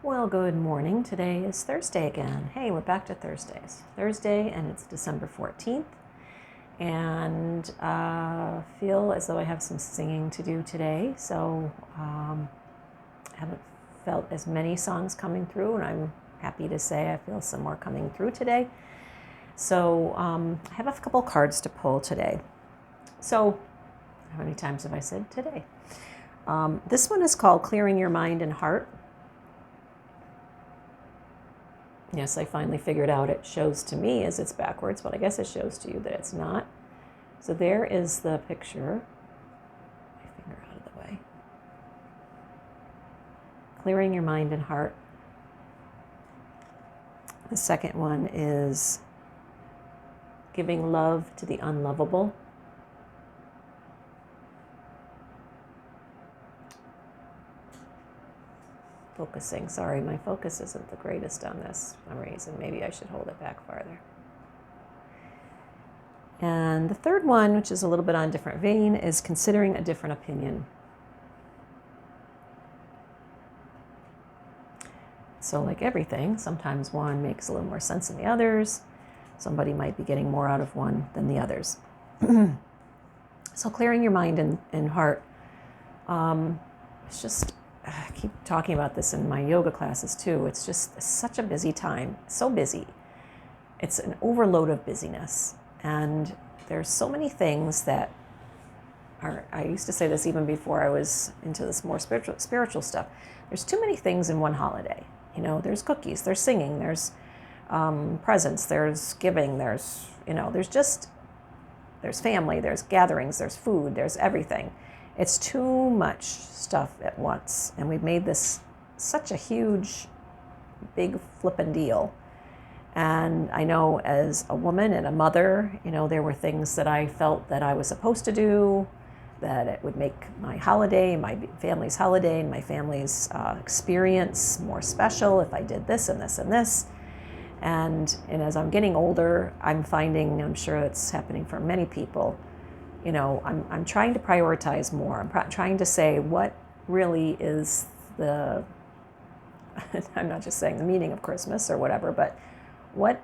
Well, good morning. Today is Thursday again. Hey, we're back to Thursdays. Thursday, and it's December 14th. And feel as though I have some singing to do today. So I haven't felt as many songs coming through, and I'm happy to say I feel some more coming through today. So I have a couple cards to pull today. So how many times have I said today? This one is called Clearing Your Mind and Heart. Yes, I finally figured out it shows to me as it's backwards, but I guess it shows to you that it's not. So there is the picture. My finger out of the way. Clearing your mind and heart. The second one is giving love to the unlovable. Focusing. Sorry, my focus isn't the greatest on this for some reason. Maybe I should hold it back farther. And the third one, which is a little bit on a different vein, is considering a different opinion. So like everything, sometimes one makes a little more sense than the others. Somebody might be getting more out of one than the others. So clearing your mind and heart. It's just, I keep talking about this in my yoga classes too. It's just such a busy time, so busy. It's an overload of busyness. And there's so many things that are, I used to say this even before I was into this more spiritual stuff. There's too many things in one holiday. You know, there's cookies, there's singing, there's presents, there's giving, there's family, there's gatherings, there's food, there's everything. It's too much stuff at once. And we've made this such a huge, big flippin' deal. And I know as a woman and a mother, you know, there were things that I felt that I was supposed to do, that it would make my holiday, my family's holiday, and my family's experience more special if I did this and this and this. And as I'm getting older, I'm finding, I'm sure it's happening for many people, you know, I'm trying to prioritize more. I'm trying to say what really is the, I'm not just saying the meaning of Christmas or whatever, but what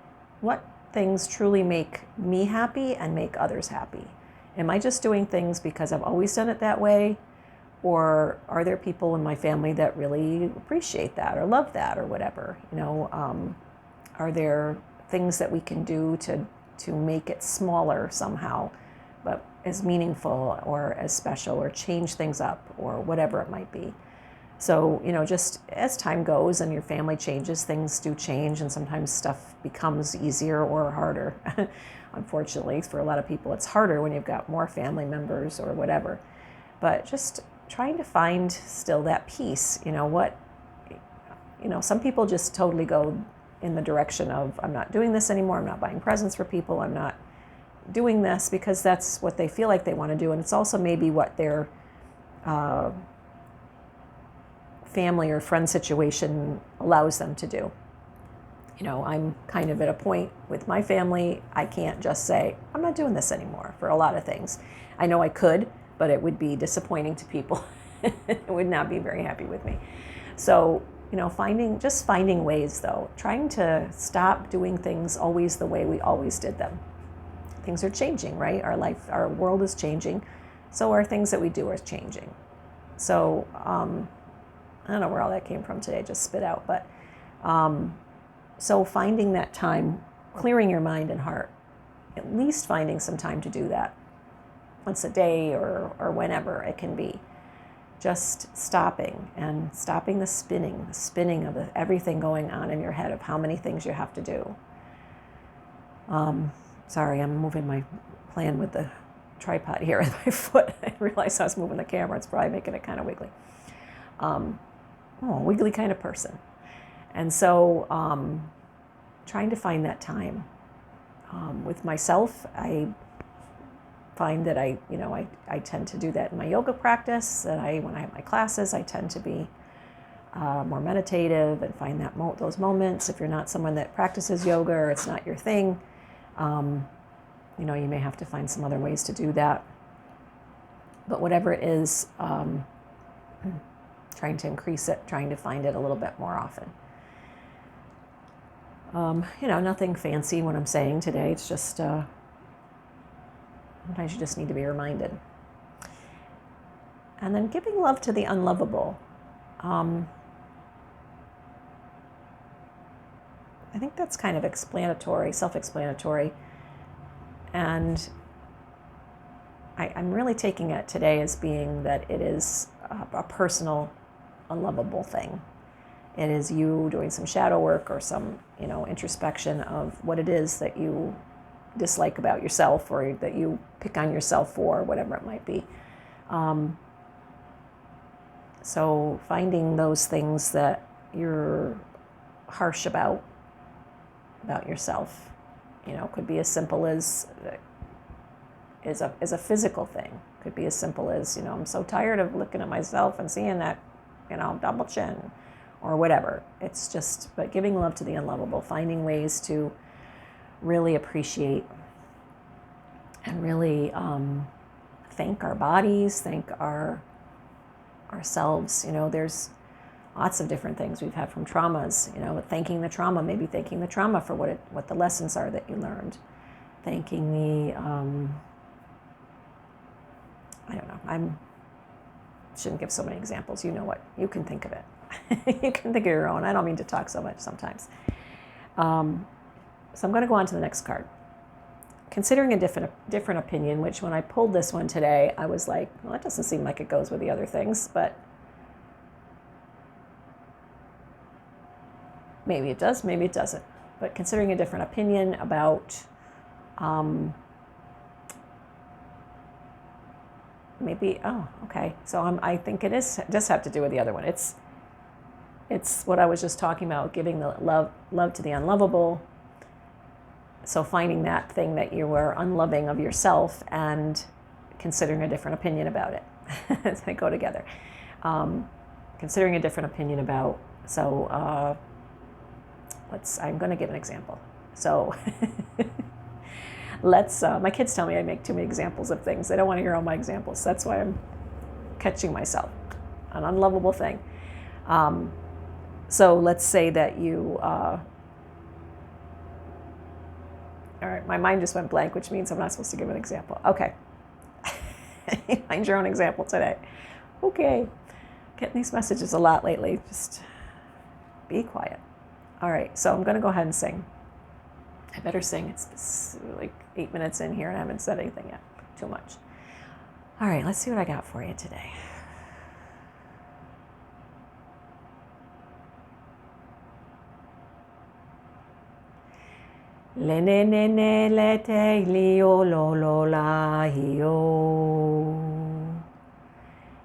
things truly make me happy and make others happy? Am I just doing things because I've always done it that way? Or are there people in my family that really appreciate that or love that or whatever? You know, are there things that we can do to make it smaller somehow, but as meaningful or as special, or change things up or whatever it might be? So, you know, just as time goes and your family changes, things do change, and sometimes stuff becomes easier or harder. Unfortunately, for a lot of people, it's harder when you've got more family members or whatever. But just trying to find still that peace, you know, some people just totally go in the direction of, I'm not doing this anymore, I'm not buying presents for people, I'm not doing this, because that's what they feel like they want to do. And it's also maybe what their family or friend situation allows them to do. You know, I'm kind of at a point with my family, I can't just say, I'm not doing this anymore for a lot of things. I know I could, but it would be disappointing to people. It would not be very happy with me. So, you know, finding ways though, trying to stop doing things always the way we always did them. Things are changing, right? Our world is changing. So our things that we do are changing. So, I don't know where all that came from today, just spit out. But so finding that time, clearing your mind and heart, at least finding some time to do that once a day or whenever it can be. Just stopping the spinning of everything going on in your head of how many things you have to do. Sorry, I'm moving my plan with the tripod here with my foot. I realized I was moving the camera. It's probably making it kind of wiggly. Wiggly kind of person. And so trying to find that time. With myself, I find that I tend to do that in my yoga practice, and when I have my classes, I tend to be more meditative and find those moments. If you're not someone that practices yoga or it's not your thing, you may have to find some other ways to do that. But whatever it is, trying to increase it, trying to find it a little bit more often. Nothing fancy what I'm saying today. It's just sometimes you just need to be reminded. And then giving love to the unlovable. I think that's kind of self-explanatory. And I'm really taking it today as being that it is a personal, unlovable thing. It is you doing some shadow work or some, introspection of what it is that you dislike about yourself or that you pick on yourself for, whatever it might be. So finding those things that you're harsh about yourself, could be as simple as a physical thing. Could be as simple as, I'm so tired of looking at myself and seeing that, double chin or whatever. It's just, but giving love to the unlovable, finding ways to really appreciate and really thank our bodies, thank ourselves. There's lots of different things we've had from traumas, thanking the trauma, maybe thanking the trauma for what the lessons are that you learned, thanking the, I don't know, shouldn't give so many examples. You know what, you can think of it. You can think of your own. I don't mean to talk so much sometimes. So I'm going to go on to the next card. Considering a different opinion, which when I pulled this one today, I was like, well, that doesn't seem like it goes with the other things, but maybe it does, maybe it doesn't. But considering a different opinion about maybe, okay. So I think it does have to do with the other one. It's what I was just talking about, giving the love to the unlovable. So finding that thing that you were unloving of yourself and considering a different opinion about it. They go together. Considering a different opinion about, I'm going to give an example. So my kids tell me I make too many examples of things. They don't want to hear all my examples. That's why I'm catching myself. An unlovable thing. So let's say that you, all right, my mind just went blank, which means I'm not supposed to give an example. Okay. Find your own example today. Okay. Getting these messages a lot lately. Just be quiet. All right, so I'm going to go ahead and sing. I better sing. It's like 8 minutes in here and I haven't said anything yet. Too much. All right, let's see what I got for you today. Le ne ne ne le te li o lo lo la hi o.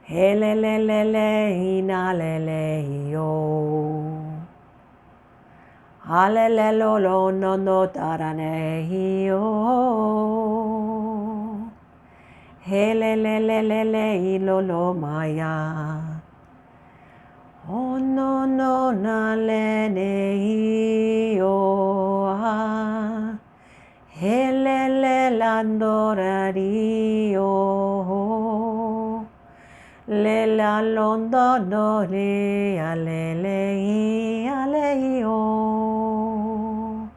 He le le le le ina le le hi o. Ha le le lo lo no no da da ne hi o. He le le le le le I lo lo maya. Oh no no na le ne hi o ha. He le le landora ri o. Le la londo no le a le i a le I o.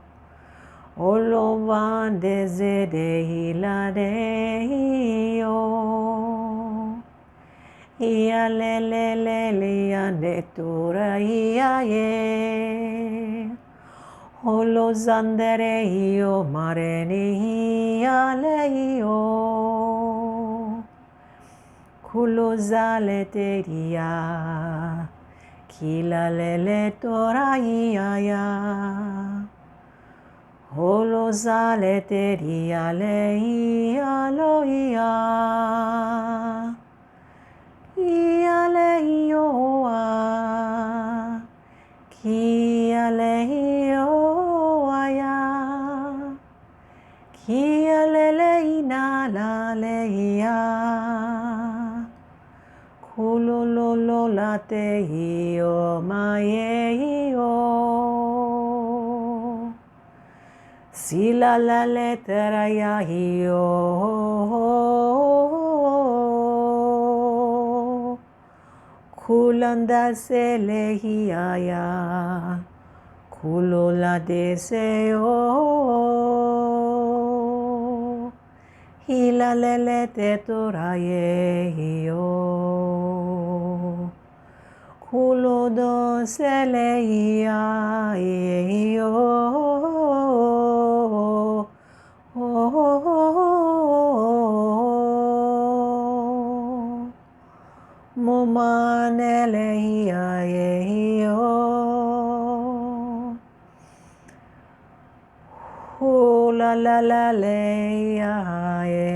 O lo van de ze de hi la de hi o. Ia le le le le a ne tura ia ye. O lo zandere io mare ni ia le io. Kulo zale te ria. Kila le le tora ia ya. O lo zale te ria le ia lo ia. Ia le io a. Kia le io a ya. Kia le le ina la le ia. Kulo lo lo la te io ma ye io. Si la la lettera ya io. Kulanda se lehiaya. Kulola deseo. Hila lele te toraye hiyo. Kulodo se lehiaya. Mumanelehiayo. Hula la la leaye.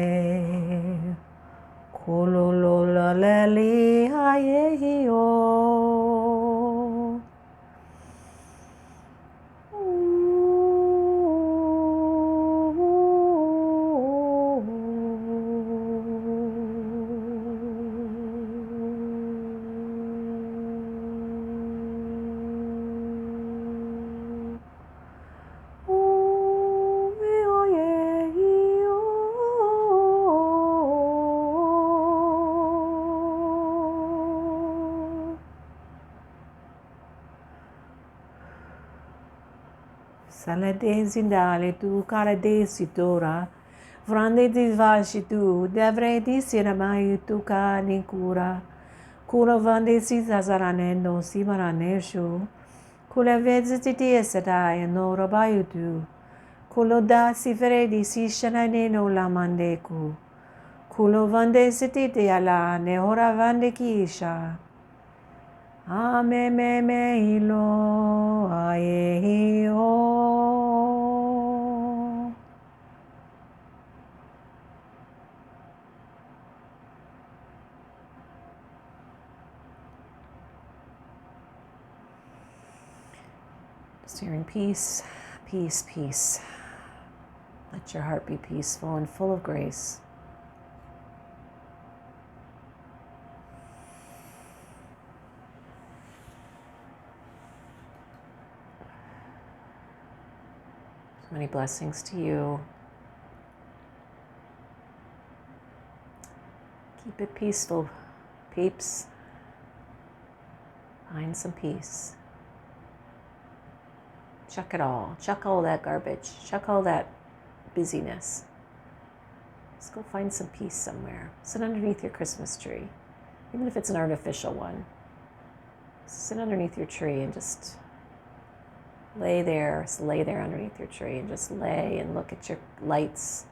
Kulula leliayo. Salade zindale tu cara desitora, vrande divashi tu, devre di sinamai tu ka nikura, kula vande si zazarane no si maraneshu, kula veziti esadai no rabayu tu, kulo da si vere di si shanane no la mandeku, kulo vande siti te ala ne hora vande kisha. Ame me me ilo aye ho. Just hearing peace, peace, peace. Let your heart be peaceful and full of grace. Many blessings to you. Keep it peaceful, peeps. Find some peace. Chuck it all. Chuck all that garbage. Chuck all that busyness. Just go find some peace somewhere. Sit underneath your Christmas tree, even if it's an artificial one. Sit underneath your tree and just lay there underneath your tree and just lay and look at your lights.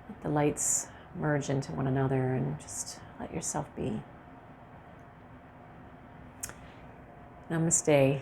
Let the lights merge into one another and just let yourself be. Namaste.